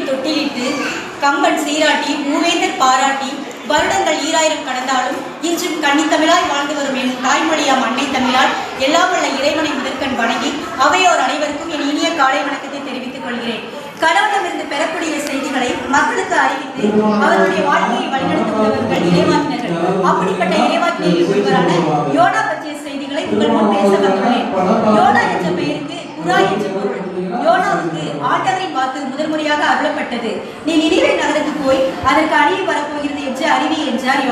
தொட்டிலிட்டு கம்பன் சீராட்டி மூவேந்தர் பாராட்டி வருடங்கள் 2000 கடந்தாலும் இன்றும் கன்னித்தமிழாய் வாழ்ந்து வரும் என் தாய்மொழியாம் அன்னை தமிழால் எல்லாம் உள்ள இறைவனை முதற்கண் வணங்கி அவையோர் அனைவருக்கும் என் இனிய காலை வணக்கத்தை தெரிவித்துக் கொள்கிறேன். கடவுளிடமிருந்து பெறக்கூடிய செய்திகளை மக்களுக்கு அறிவித்து அவருடைய வாழ்க்கையை வழிநடத்துபவர்கள் இறைவாக்கினர்கள். அப்படிப்பட்ட இறைவாக்கினரில் ஒருவரான யோனா பற்றிய செய்திகளை உங்கள் முன் பேச வந்துள்ளேன். யோனா என்ற பெயருக்கு புறா என்ற பொருள். யோனாவுக்கு ஆண்டவரின் வாக்கு முதல் முறையாக அருளப்பட்டது. நீ நினிவே நகருக்கு போய் அதற்கு அழிவு வரப்போகிறது என்று அறிவி என்றார்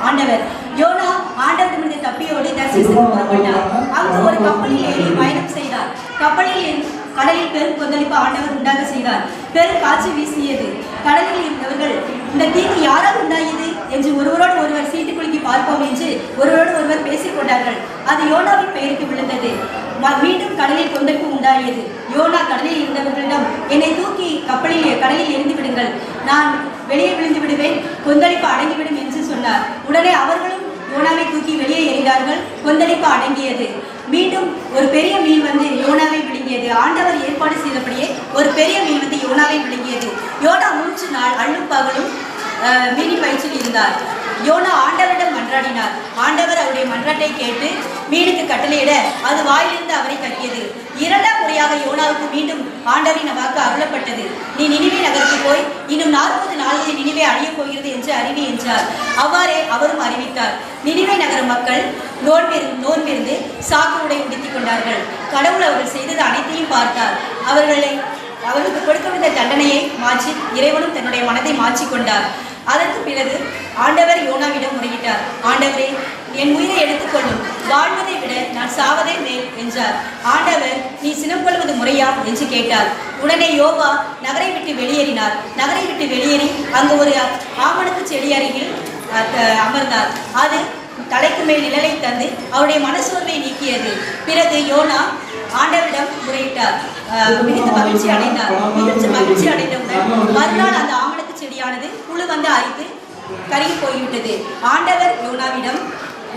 ஆண்டவர். யோனா ஆண்டவரிடமிருந்து தப்பியோடு தர்சீசுக்கு புறப்பட்டார். அங்கு ஒரு கப்பலில் ஏறி பயணம் செய்தார். கடலில் பெரும் கொந்தளிப்பு ஆண்டவர் உண்டாக செய்தார். பெரும் காற்று வீசியது. கடலில் இருந்தவர்கள் இந்த தீங்கு யாரால் உண்டாயது என்று ஒருவரோடு ஒருவர் சீட்டு குலுக்கி பார்ப்போம் என்று ஒருவரோடு ஒருவர் பேசிக் கொண்டார்கள். அது யோனாவின் பெயருக்கு விழுந்தது. மீண்டும் கடலில் கொந்தளிப்பு உண்டாகியது. யோனா கடலில் இருந்தவர்களிடம், என்னை தூக்கி கடலில் எரிந்து விடுங்கள், நான் வெளியே விழுந்து விடுவேன், கொந்தளிப்பு அடங்கிவிடும் என்று சொன்னார். உடனே அவர்களும் யோனாவை தூக்கி வெளியே எறிந்தார்கள். கொந்தளிப்பு அடங்கியது. மீண்டும் ஒரு பெரிய மீன் வந்து யோனாவை விழுங்கியது. ஆண்டவர் ஏற்பாடு செய்தபடியே ஒரு பெரிய மீன் வந்து யோனாவை விழுங்கியது. யோனா 3 நாள் அள்ளும் பகலும் மீனின் வயிற்றில் இருந்தார். யோனா ஆண்டவரிடம் மன்றாடினார். ஆண்டவர் அவருடைய மன்றாட்டை கேட்டு மீனுக்கு கட்டளையிட அது வாயிலிருந்து அவரை கட்டியது. 2ஆம் முறையாக யோனாவுக்கு மீண்டும் ஆண்டவரின் வாக்கு அருளப்பட்டது. நீ நினிவே நகருக்கு போய் இன்னும் 40 நாளில் நினிவே அழியப் போகிறது என்று அறிவி என்றார். அவ்வாறே அவரும் அறிவித்தார். நினிவே நகர மக்கள் நோன்பிருந்து சாக்கு உடை உடுத்திக் கொண்டார்கள். கடவுள் அவர்கள் செய்தது அனைத்தையும் பார்த்தார். அவர்களுக்கு கொடுக்கவிருந்த தண்டனையை மாற்றி இறைவனும் தன்னுடைய மனதை மாற்றிக்கொண்டார். அதற்கு பிறகு ஆண்டவர் யோனாவிடம் முறையிட்டார். ஆண்டவரே, என் உயிரை எடுத்துக்கொள்ளும், வாழ்வதை விட நான் சாவதே மேல் என்றார். ஆண்டவர், நீ சினம் கொள்வது முறையா என்று கேட்டார். உடனே யோவா நகரை விட்டு வெளியேறினார். நகரை விட்டு வெளியேறி அங்கு ஒரு ஆமணக்கு செடி அருகில் அமர்ந்தார். அது தலைக்கு மேல் நிழலை தந்து அவருடைய மனசோர்வை நீக்கியது. பிறகு யோனா ஆண்டவரிடம் முறையிட்டார். மிகுந்த மகிழ்ச்சி அடைந்தவுடன் மறுநாள் அந்த ஆமணக்கு செடியானது புழு வந்து அரித்து கருகி போய்விட்டது. ஆண்டவர் யோனாவிடம்,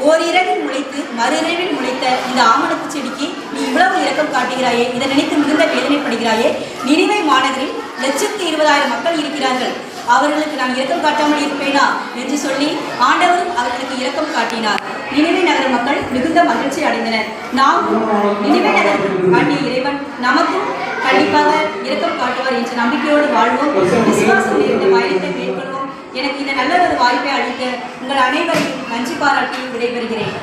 ஓரிரவில் முளைத்து மறுஇரவில் முளைத்த இந்த ஆமணக்கு செடிக்கு நீ இவ்வளவு இரக்கம் காட்டுகிறாயே, இதை நினைத்து மிகுந்த வேதனைப்படுகிறாயே. நினிவே மாநகரில் 120,000 மக்கள் இருக்கிறார்கள், அவர்களுக்கு நான் இரக்கம் காட்டாமல் இருப்பேனா என்று சொல்லி ஆண்டவரும் அவர்களுக்கு இரக்கம் காட்டினார். நினிவே நகர மக்கள் மிகுந்த மகிழ்ச்சி அடைந்தனர். நாம் நினிவே நகருக்கு காட்டிய இறைவன் நமக்கும் கண்டிப்பாக இரக்கம் காட்டுவார் என்ற நம்பிக்கையோடு வாழ்வோம். விசுவாசம் நிறைந்த பயணத்தை மேற்கொள்வோம். எனக்கு இந்த நல்ல ஒரு வாய்ப்பை அளித்த உங்கள் அனைவரையும் நன்றி பாராட்டி விடைபெறுகிறேன்.